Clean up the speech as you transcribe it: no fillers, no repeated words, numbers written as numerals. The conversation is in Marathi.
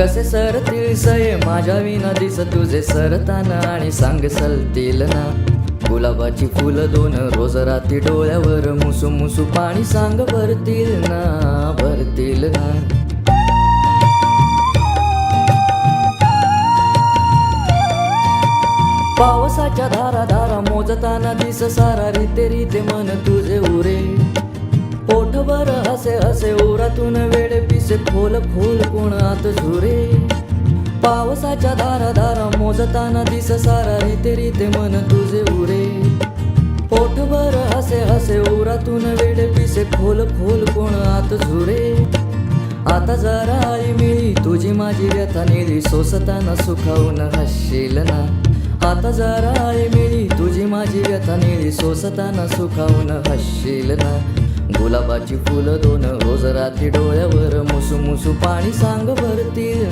कसे सरतील सये माझ्या विना दिस तुझे सरताना आणि सांग सलतील ना. गुलाबाची फुलं दोन रोज रात्री डोळ्यावर मुसू मुसू पाणी सांग भरतील ना, भरतील ना. पावसाच्या धारा धारा मोजताना दिस सारा रीते रीते मन तुझे उरे. पोटभर हसे हसे ओरातून वेळे पिसे खोल खोल कोण आत झुरे. पावसाच्या धारा धारा मोजताना दिस सारा रीते रीते मन तुझे उरे. पोटभर हसे हसे ओरातून वेळे पिसे खोल खोल कोण आत झुरे. आता जरा आई मिळी तुझी माझी व्यथा निळी सोसताना सुखावून हसशील ना. आता जरा आई मिळी तुझी माझी व्यथा निळी सोसताना सुखावून हसशील ना. गुलाबाची फुलं दोन रोज रात्री डोळ्यावर मुसू मुसू पाणी सांग भरतील.